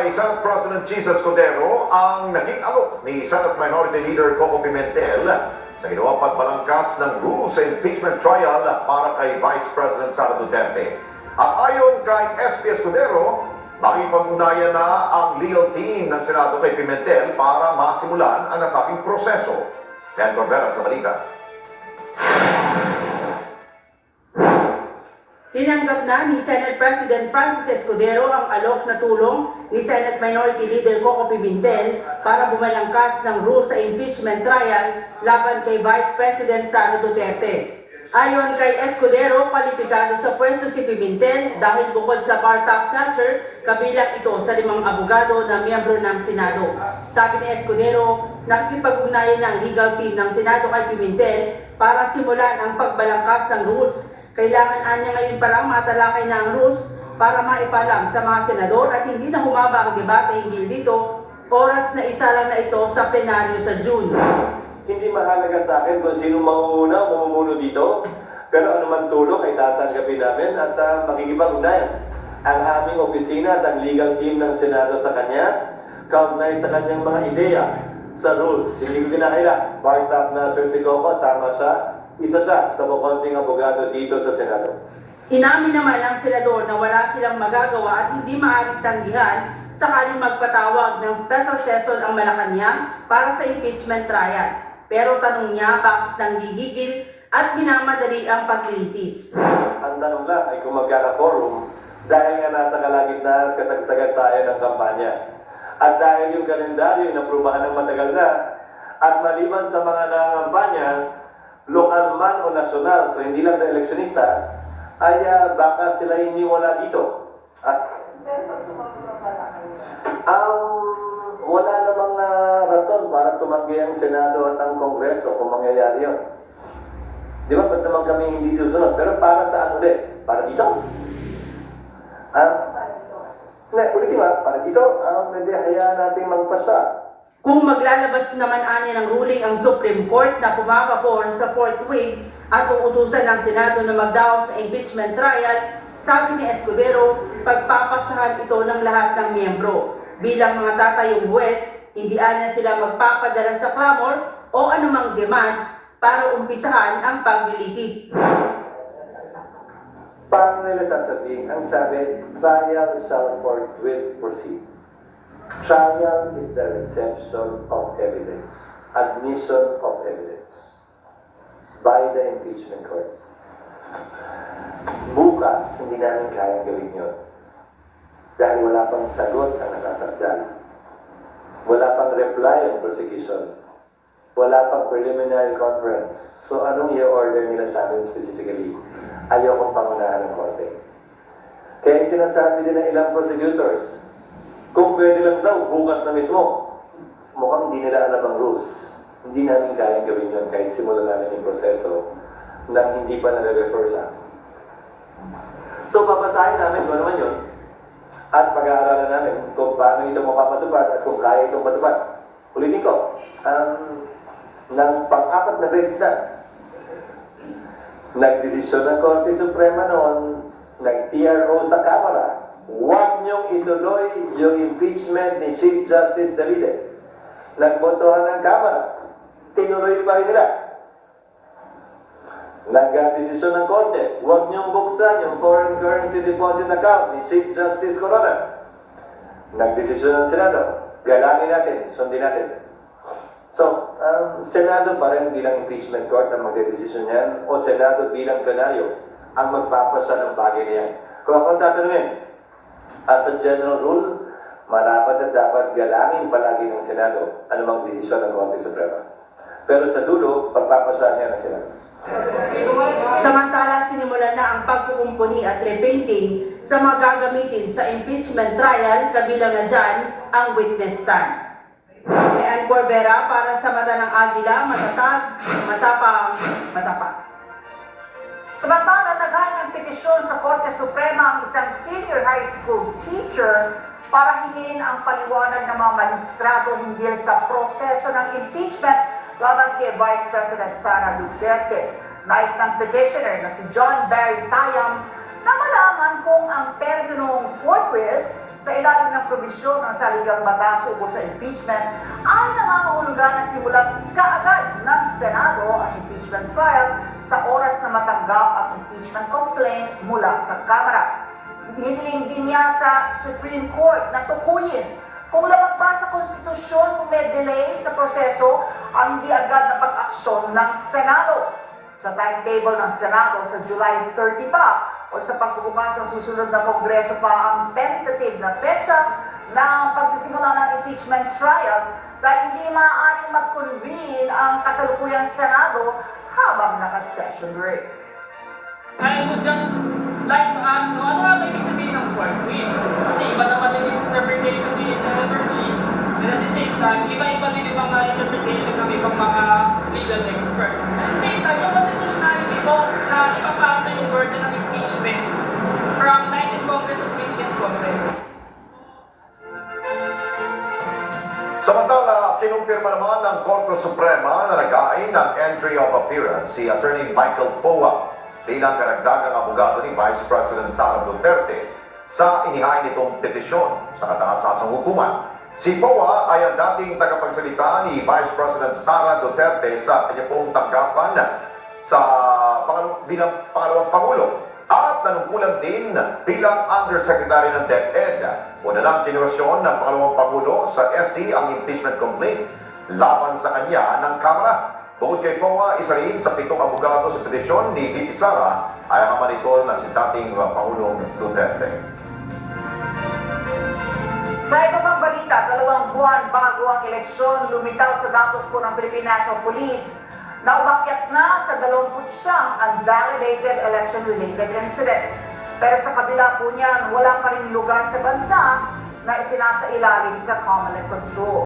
Nagbabantay Senate President Jesus Cordero ang naging alok ni Senate Minority Leader Coco Pimentel sa ginawang pagbalangkas ng rules sa impeachment trial para kay Vice President Sara Duterte. At ayon kay SP Escudero, nakipag-ugnayan na ang legal team ng Senado kay Pimentel para masimulan ang nasabing proseso. Yan Corbera sa balita. Tinanggap na ni Senate President Francis Escudero ang alok na tulong ni Senate Minority Leader Coco Pimentel para bumalangkas ng rules sa impeachment trial laban kay Vice President Sara Duterte. Ayon kay Escudero, kwalipikado sa pwesto si Pimentel dahil bukod sa bar top notcher, kabilang ito sa 5 abogado na miyembro ng Senado. Sabi ni Escudero, nakikipag-ugnayan ng legal team ng Senado kay Pimentel para simulan ang pagbalangkas ng rules. Kailangan anya ngayon pa lang matalakay na ang rules para maipalam sa mga senador at hindi na humaba ang debate hinggil dito, oras na isa lang na ito sa plenaryo sa June. Hindi mahalaga sa akin kung sino mangunguna o mamumuno dito, pero anuman tulong ay tatanggapin namin at makikipag-ugnayan. Ang aming opisina at ang legal team ng Senado sa kanya, kaugnay sa kanyang mga ideya sa rules. Hindi ko kinakaila. Bar top na Sir Coco, tama siya. Isa siya sa mukonting abogado dito sa Senado. Inamin naman ng senador na wala silang magagawa at hindi maaaring tanggihan sakaling magpatawag ng special session ang Malacanang para sa impeachment trial. Pero tanong niya bakit nanggigigil at minamadali ang paglilitis. Ang tanong lang ay kung magkaka-forum dahil nga nasa kalagitnaan kasagsagan tayo ng kampanya. At dahil yung kalendaryo na prubahan ng matagal na at maliban sa mga nangangampanya, lokal man o nasyonal, so hindi lang na eleksyonista, ay baka sila iniwala dito. At wala namang rason para tumanggi ang Senado at ang Kongreso kung mangyayari yun. Di ba? Ba't naman kami hindi susunod? Pero para saan ulit? Para dito? Ulitin ba? Para dito? Hindi, hayaan natin magpasa. Kung maglalabas naman anya ng ruling ang Supreme Court na pumapabor sa fourth wave at uutusan ng Senado na magdaos sa impeachment trial, sabi ni Escudero, pagpapasyahan ito ng lahat ng miyembro. Bilang mga tatayong huwes, hindi anya sila magpapadala sa clamor o anumang demand para umpisahan ang paglilitis. Paano nila sasabihin? Ang sabi, trial shall forthwith proceed. Trial is the reception of evidence, admission of evidence by the impeachment court. Bukas, hindi namin kayang gawin yun. Dahil wala pang sagot ang nasasakdal. Wala pang reply ang prosecution. Wala pang preliminary conference. So anong i-order nila sa amin specifically? Ayokong pangunahan ng korte. Kaya sinasabi din ng ilang prosecutors, kung pwede lang daw, bukas na mismo. Mukhang hindi nila alam ang rules. Hindi namin kayang gawin yun kahit simulan namin yung proseso nang hindi pa nare-refer sa amin. So, papasahin namin kung naman yun at pag-aaralan namin kung paano ito mapapatupad at kung kaya itong matupad. Ulitin ko, ng pang-apat na beses na, nagdesisyon ng Korte Suprema noon, nag-TRO sa Kamara, huwag niyong ituloy yung impeachment ni Chief Justice Davide. Nagbotohan ng Kamara, tinuloy pa rin nila. Nag-desisyon ng Korte, huwag niyong buksan yung foreign currency deposit account ni Chief Justice Corona. Nag-desisyon ng Senado, galangin natin, sundin natin. So, Senado pa rin bilang impeachment court ang magdedesisyon yan o Senado bilang plenaryo ang magpapasa ng bagay niyan. Kung ako tatanungin, as a general rule, marapat at dapat galangin palagi ng Senado anumang desisyon ng Korte Suprema. Pero sa dulo, pagpapasahan niya ng Senado. Samantala, sinimulan na ang pagkukumpuni at repainting sa mga gagamitin sa impeachment trial, kabilang na dyan ang witness stand. Ann Corbera para sa Mata ng Agila, matatag, matapang, matapat. Samantala, naghain ng petisyon sa Korte Suprema ang isang senior high school teacher para hingin ang paliwanag ng mga magistrado hinggil sa proseso ng impeachment laban kay Vice President Sara Duterte. Nais ng petitioner na si John Barry Tayam na malaman kung ang terminong forthwith sa ilalim ng probisyon ng saligang batas ukol sa impeachment ay nangangahulugan na simulan kaagad ng Senado ang impeachment trial sa oras na matanggap ang impeachment complaint mula sa Kamara. Hiniling din niya sa Supreme Court na tukuyin kung labag ba sa konstitusyon kung may delay sa proseso ang hindi agad na pag-aksyon ng Senado. Sa timetable ng Senado sa July 30 pa o sa pagbubukas ng susunod na Kongreso pa ang tentative na petsa ng pagsisimula ng impeachment trial dahil hindi maaaring mag-convene ang kasalukuyang Senado habang naka-session break. I would just like to ask, ano nga ba ibig sabihin ng court win? Kasi iba naman yung interpretation ni Senator Cheese, and at the same time, iba-iba din yung mga interpretation ng ibang mga legal expert. At the same time, yung constitutionality po na ipapasa yung burden ng impeachment from 19th Congress to 20th Congress. Samantala, kinumpirma naman ng Korte Suprema na nag-ain ng entry of appearance si Attorney Michael Poa bilang karagdagang abogado ni Vice President Sara Duterte sa inihain nitong petisyon sa kataas-tasang hukuman. Si Poa ay ang dating tagapagsalita ni Vice President Sara Duterte sa kanya pong tanggapan sa bilang pangalawang Pangulo at nanungkulan din bilang Undersecretary ng DepEd. Una lang kinurasyon ng pangalawang Pangulo sa SC ang impeachment complaint laban sa kanya ng Kamara. Bukod kay Poa, isa rin sa 7 abogado sa petisyon ni VP Sara ay ang kamanitol na si dating Pangulong Duterte. Sa iba pang balita, 2 buwan bago ang eleksyon, lumitaw sa datos po ng Philippine National Police na umakyat na sa 29 unvalidated election-related incidents. Pero sa kabila po niyan, wala pa rin lugar sa bansa na isinasailalim sa command and control.